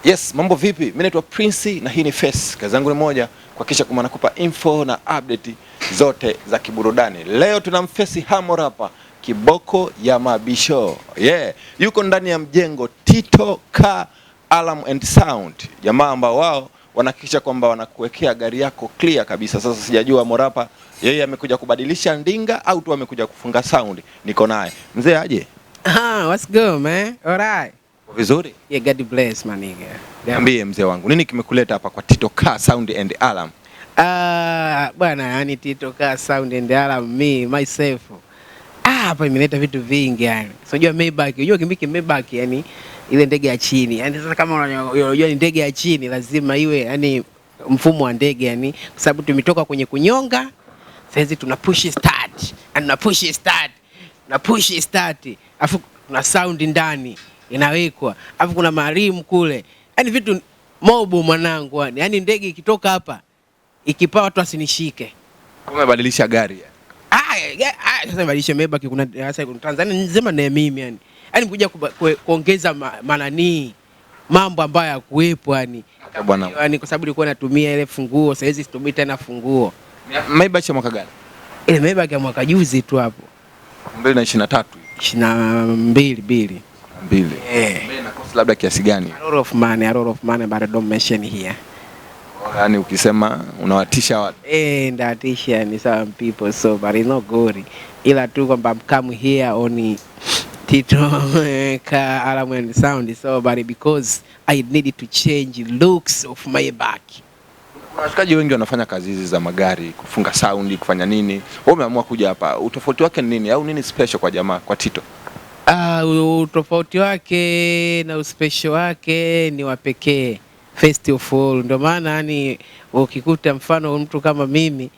Yes, mambo vipi? Mimi naitwa Prince na hii ni Face. Kazi yangu ni moja, kuhakikisha kwamba nakupa info na update zote za kiburudani. Leo tunamfesi Harmorapa, kiboko ya mabisho. Yuko ndani ya mjengo Tito Car Alarm and Sound. Jamaa ambao wao wanahakikisha kwamba wanakuwekea gari yako clear kabisa. Sasa sijajua Harmorapa yeye amekuja kubadilisha ndinga au tu amekuja kufunga sound. Niko naye. Mzee aje? What's good, man? All right. Vizuri? Yeah, God bless, my nigga. Niambie mzee wangu, nini kimekuleta hapa kwa Tito Car Sound and Alarm? Bwana, yani Tito Car Sound and Alarm, me myself. Hapa imeleta vitu vingi yani. So unajua Maybach, unajua kimiki Maybach yani ile ndege ya chini. Yani sasa kama unajua ni ndege ya chini lazima iwe yani mfumo wa ndege yani, kwa sababu tumetoka kwenye kunyonga. Sasa tuna push start. And na push start. Na push start. Afu kuna sound ndani inawekwa, alafu kuna marimu kule, yani vitu mobu mwanangu yani. Yani ndege ikitoka hapa ikipaa watu asinishike. Umebadilisha gari Sasa badilisha Maybach, kuna sasa Tanzania nzima na mimi yani. Yani kuja kuongeza manani mambo ambayo yakuepo yani. Bwana. Yani kwa sababu nilikuwa natumia ile funguo, sasa hizi situmii tena funguo. Maybach ya mwaka gani? Ile Maybach ya mwaka juzi tu hapo. 2023. 22. Na cost labda kiasi gani? A lot of money, but I don't mention here. Yani ukisema unawatisha watu. Ndatisha ni some people, so but it's not good. Ila tu kwamba I'm come here on Tito Car Alarm and Sound, so but because I needed to change looks of my back. Washikaji wengi wanafanya kazi hizi za magari, kufunga sound, kufanya nini. Wewe umeamua kuja hapa. Utofauti wake ni nini au nini special kwa jamaa, kwa Tito? Utofauti wake na uspecial wake ni wa pekee. First of all, ndio maana yani ukikuta mfano mtu kama mimi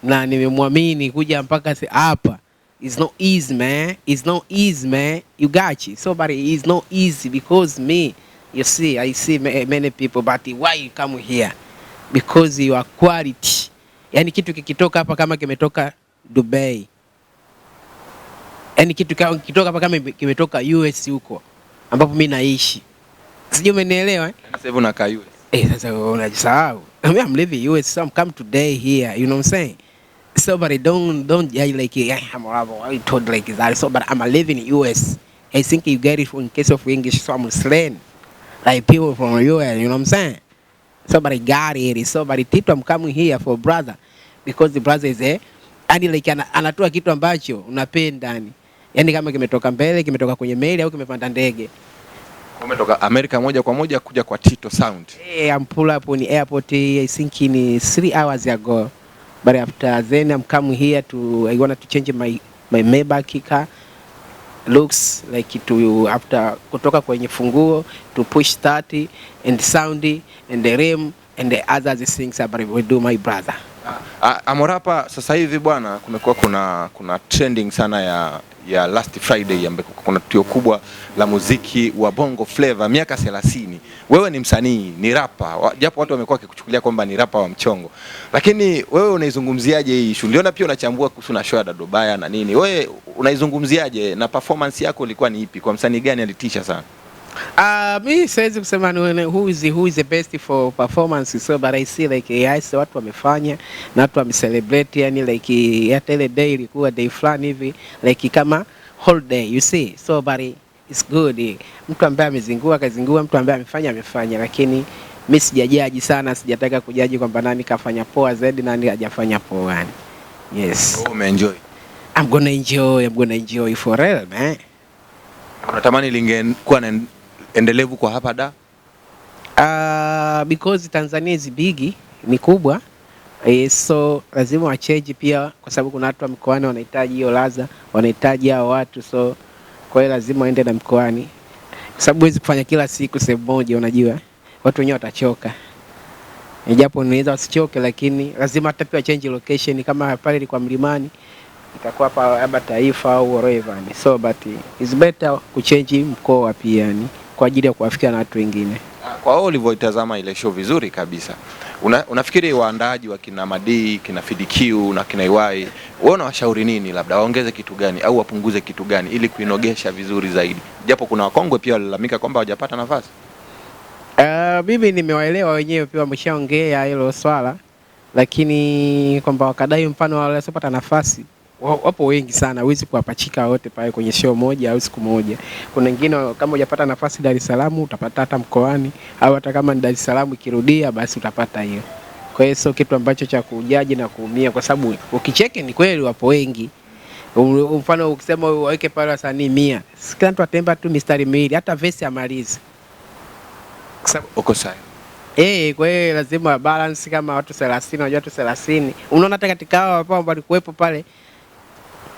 na nimemwamini kuja mpaka hapa, it's not easy man, it's not easy man, you got you. So but it's not easy because me, you see, I see many people, but why you come here? Because you are quality. Yani kitu kikitoka hapa kama kimetoka Dubai, yani kitu kitoka hapa kama kimetoka US huko ambapo mimi naishi. Sijui umenielewa Sasa hivi unakaa US. Sasa unajisahau. I'm living US, so I'm come today here, you know what I'm saying? So but I don't like I'm told like that. So but I'm living in US. I think you get it in case of English, so I'm slang. Like people from US, you know what I'm saying? So but I got it. So but Tito, I'm coming here for brother because the brother is there. Yani like anatoa kitu ambacho unapenda yani. Yani kama kimetoka mbele, kimetoka kwenye meli au kimepanda ndege. Umetoka America moja kwa moja kuja kwa Tito Sound. I'm pull up on the airport, I think in 3 hours ago. But after then I'm coming here I wanted to change my Maybach car looks like to after kutoka kwenye funguo to push start and sound and the rim and the other things that we do my brother. Harmorapa sasa hivi bwana, kumekuwa kuna trending sana ya last Friday ambapo kuna tukio kubwa la muziki wa Bongo Flava miaka 30. Wewe ni msanii, ni rapper, japo watu wamekuwa wakikuchukulia kwamba ni rapper wa mchongo. Lakini wewe unaizungumziaje hii issue? Niliona pia unachambua kuhusu na show ya Dodobaya na nini. Wewe unaizungumziaje na performance yako ilikuwa ni ipi? Kwa msanii gani alitisha sana? Me siwezi kusema who is the best for performance, so but I see like yes, watu wamefanya na watu wamecelebrate yani like hata ile day ilikuwa day fulani hivi like kama holiday, you see, so but it's good. Mtu ambaye amezingua kazingua, mtu ambaye amefanya, lakini mimi sijajaji sana, sijataka kujaji kwamba nani kafanya poa zaidi nani hajafanya poa yani. Yes. Umeenjoy? I'm gonna enjoy for real man. Unatamani lingekuwa na endelevu kwa hapa da? Because Tanzania is big, ni kubwa. So lazima wachange pia kwa sababu kuna watu wa mkoani wanahitaji hiyo ladha, wanahitaji hao watu, so kwa hiyo lazima waende na mkoani. Kwa sababu huwezi kufanya kila siku sehemu moja, unajua. Watu wenyewe watachoka. Japo unaweza wasichoke, lakini lazima hata pia change location, kama pale kwa Mlimani itakuwa hapa Taifa au wherever. So but it's better kuchange mkoa pia yani kwa ajili ya kuwafikia na watu wengine. Kwa wao ulivyoitazama ile show vizuri kabisa. Unafikiri waandaaji wa kina Madii, kina FDQ na kina Iwai, wewe unawashauri nini, labda waongeze kitu gani au wapunguze kitu gani ili kuinogesha vizuri zaidi? Japo kuna wakongwe pia walalamika kwamba hawajapata nafasi. Mimi nimewaelewa wenyewe pia wameshaongea hilo swala, lakini kwamba wakadai mfano wale wasiopata nafasi wapo wengi sana, huwezi kuwapachika wote pale kwenye show moja au siku moja. Kuna wengine kama hujapata nafasi Dar es Salaam utapata hata mkoani, au hata kama ni Dar es Salaam ikirudia basi utapata hiyo. Kwa hiyo sio kitu ambacho cha kujaji na kuumia, kwa sababu ukicheke ni kweli wapo wengi. Mfano ukisema waweke pale wasanii 100, kila mtu atemba tu mistari miwili, hata verse amalize. Uko sawa. Kwa hiyo lazima balance kama watu 30, unajua watu 30. Unaona hata katika hao ambao walikuwepo pale,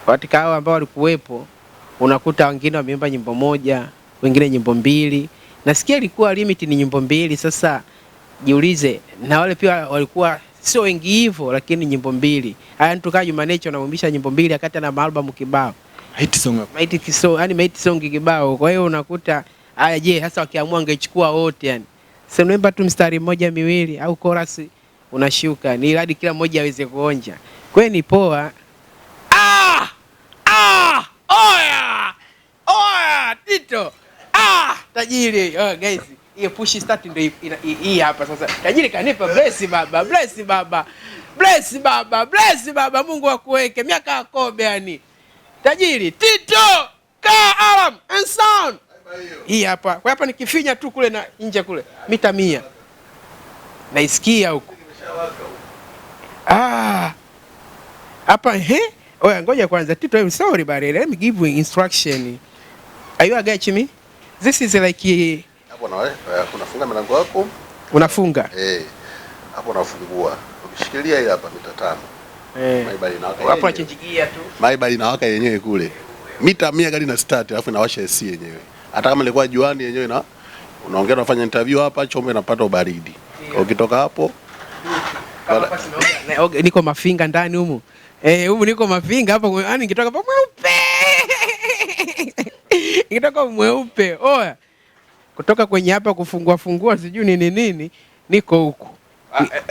katika hao ambao walikuwepo, unakuta wengine wameimba nyimbo moja, wengine nyimbo mbili. Nasikia ilikuwa limit ni nyimbo mbili. Sasa jiulize, na wale pia walikuwa sio wengi hivyo, lakini nyimbo mbili. Haya mtu kama Juma Nature anaumbisha nyimbo mbili akati na album kibao. Hit song kibao. Kwa hiyo unakuta haya, je, sasa wakiamua angechukua wote yani. Sasa unaimba tu mstari mmoja miwili au chorus unashuka. Ni hadi kila mmoja aweze kuonja. Kwa hiyo ni poa. Oya, Tito. Tajiri. Guys, hiyo push start ndio hii hapa sasa. Tajiri kanipa bless baba. Mungu akuweke miaka ya Kobe yani. Tajiri Tito ka alarm and sound. Hii hapa. Kwa hapa nikifinya tu kule na nje kule mita 100. Naisikia huko. Hapa oya, ngoja kwanza Tito, I'm sorry but let me give you instruction. Are you getting me? This is like hapo na wewe unafunga milango wako. Unafunga? Hapo unafungua. Ukishikilia hii hapa mita 5. Maibali inawaka. Hapo unachenjigia tu. Maibali inawaka yenyewe kule. Mita 100 gari na start alafu inawasha AC yenyewe. Hata kama ilikuwa juani yenyewe na unaongea unafanya interview hapa chombo inapata ubaridi. Ukitoka hapo niko mafinga ndani humu. Humu niko mafinga hapo, yani nikitoka hapo mweupe. Nikitoka mweupe. Oya. Kutoka kwenye hapa kufungua sijui nini niko huku.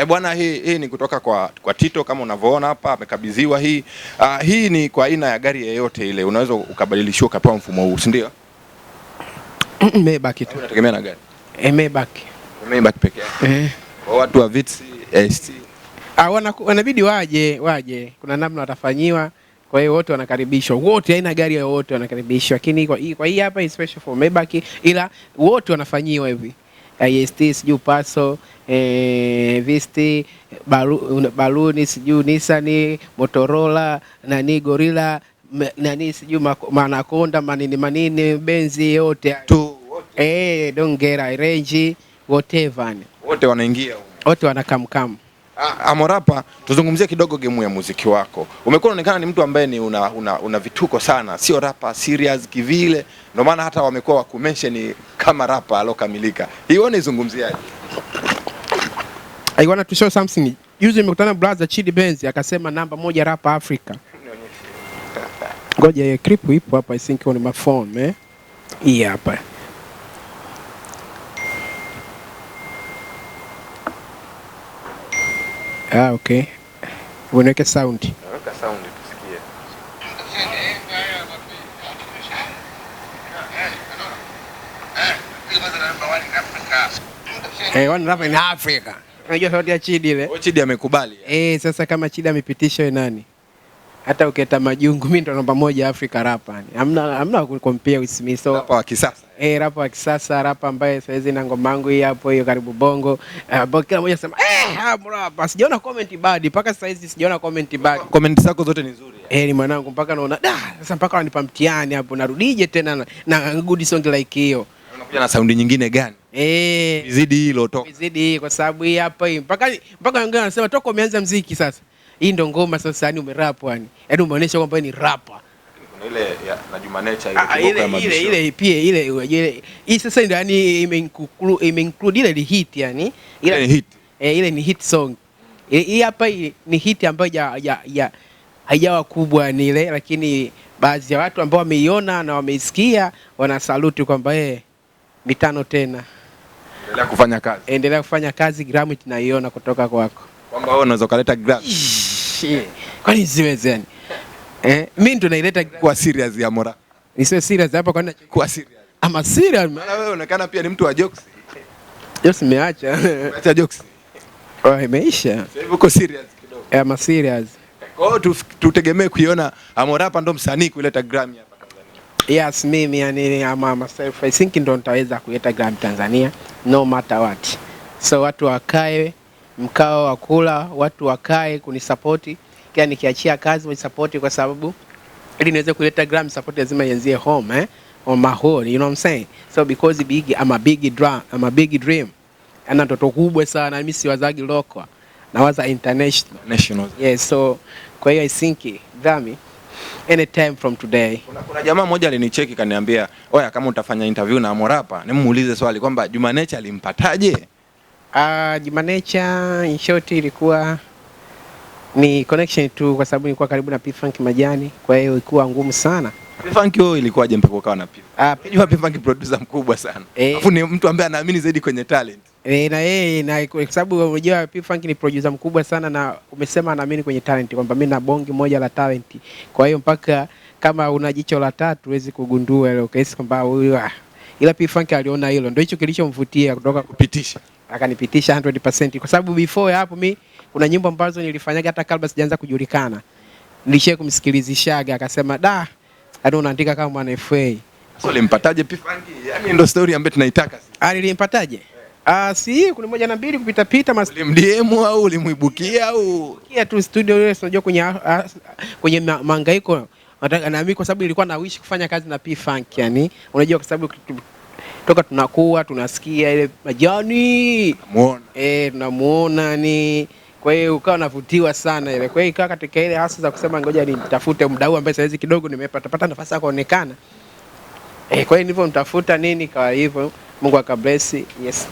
Bwana, hii ni kutoka kwa Tito kama unavyoona hapa amekabidhiwa hii. Hii ni kwa aina ya gari yoyote ile unaweza ukabadilishiwa ukapewa mfumo huu, si ndio? Maybach tu. Unategemea na gari? Maybach. Maybach peke yake. Kwa watu wa Vitz, ST. Wanabidi waje. Kuna namna watafanyiwa. Kwa hiyo wote wanakaribishwa. Wote aina gari yote wanakaribishwa. Lakini kwa hii hapa is special for Maybach, ila wote wanafanyiwa hivi. IST sijui Paso, Visti, Baluni sijui Nissan, Motorola, Gorilla, sijui Anaconda, manini Benzi yote tu. Dongera, Range, whatever. Wote wanaingia huko. Wote wanakamkam. Amorapa, tuzungumzie kidogo game ya muziki wako. Umekuwa unaonekana ni mtu ambaye ni una vituko sana, sio rapper serious kivile. Ndio maana hata wamekuwa wakumention kama rapper alokamilika. Hiyo nizungumziaje? I want to show something. Juzi nimekutana brother Chidi Benz akasema namba 1 rapper Africa. Ngoja hiyo clip ipo hapa, I think on my phone, hii hapa. Okay. Unaweka sound. Naweka sound tusikie. One rapper in Africa. Unajua sauti ya Chidi ile? Chidi amekubali. Sasa kama Chidi amepitisha nani? Hata uketa Majungu, mimi ndo namba 1 Africa rapper. Hamna kucompare with me. So rapper wa kisasa. Rapper wa kisasa, rapper ambaye saizi na ngoma yangu hii hapo hiyo karibu bongo. Kila mmoja sema rapper. Sijaona comment bad mpaka saizi, sijaona comment bad. Comment zako zote ni nzuri. Ni mwanangu, mpaka naona sasa mpaka wanipa mtihani hapo, narudije tena na good song like hiyo. Unakuja na sound nyingine gani? Izidi hilo toka. Izidi kwa sababu hii hapa hii mpaka wengine wanasema toka umeanza muziki sasa. Hii ndo ngoma sasa, yani umerap yani. Yaani umeonyesha kwamba ni rapper. Kuna ile na Juma Nature ile pia ile hii sasa ndio yani imeinclude ile hit yani. Ile ni hit. Ile ni hit song. Hii hapa ni hit ambayo haijawa kubwa ni ile, lakini baadhi ya watu ambao wameiona na wameisikia wanasaluti kwamba mitano tena. Endelea kufanya kazi, Grammy tunaiona kutoka kwako. Kwamba wewe unaweza kuleta Grammy. Kwani siwezi yani? Mimi ndo naileta kwa serious ya Mora. Nisiwe serious hapa, kwani kwa serious. Ama serious. Maana wewe unaonekana pia ni mtu wa jokes. Jokes nimeacha. Acha jokes. Oh, imeisha. Sasa hivi uko serious kidogo. I'm serious. Kwa hiyo tutegemee kuiona Harmorapa ndo msanii kuleta Grammy hapa Tanzania. Yes, mimi yani ama myself I think ndo nitaweza kuleta Grammy Tanzania no matter what. So watu wakae mkao wa kula, watu wakae kunisupporti. Kila nikiachia kazi wanisupporti kwa sababu ili niweze kuleta Grammy support lazima ianzie home on my home, you know what I'm saying? So because I'm a big dream. Ana ndoto kubwa sana, mimi siwazagi local. Nawaza international. Yes, so kwa hiyo I think Grammy anytime from today. Kuna jamaa mmoja alinicheki kaniambia, "Oya kama utafanya interview na Harmorapa, nimuulize swali kwamba Juma Nature alimpataje?" Juma Nature in short ilikuwa ni connection tu kwa sababu nilikuwa karibu na P-Funk Majani, kwa hiyo ilikuwa ngumu sana. P-Funk hiyo ilikuwaje mpaka ukawa na P-Funk? Unajua P-Funk producer mkubwa sana. Alafu ni mtu ambaye anaamini zaidi kwenye talent. Na kwa sababu unajua P-Funk ni producer mkubwa sana na umesema anaamini kwenye talent kwamba mimi na bongi moja la talent. Kwa hiyo mpaka kama una jicho la tatu huwezi kugundua ile kesi kwamba huyu ila P-Funk aliona hilo. Ndio hicho kilichomvutia kutoka kupitisha. Akanipitisha 100% kwa sababu before hapo mimi kuna nyimbo ambazo nilifanyaga hata kabla sijaanza kujulikana. Nilishia kumsikilizishaga akasema da, hadi unaandika kama mwana FA. So ulimpataje P-Funk? Yaani ndio story ambayo tunaitaka sisi. Nilimpataje? Si kuna moja na mbili kupita ulimdm au ulimuibukia au kia tu studio ile unajua kwenye mangaiko nataka na mimi kwa sababu nilikuwa na wish kufanya kazi na P-Funk yani unajua kwa sababu toka tunakuwa tunasikia ile Majani tunamuona ni kwa hiyo ukawa navutiwa sana ile. Kwa hiyo ikawa katika ile hasa za kusema ngoja nitafute mdau ambaye saizi kidogo nimepata nafasi ya kuonekana. Kwa hiyo nilivyo mtafuta nini kwa hivyo Mungu akabless. Yes.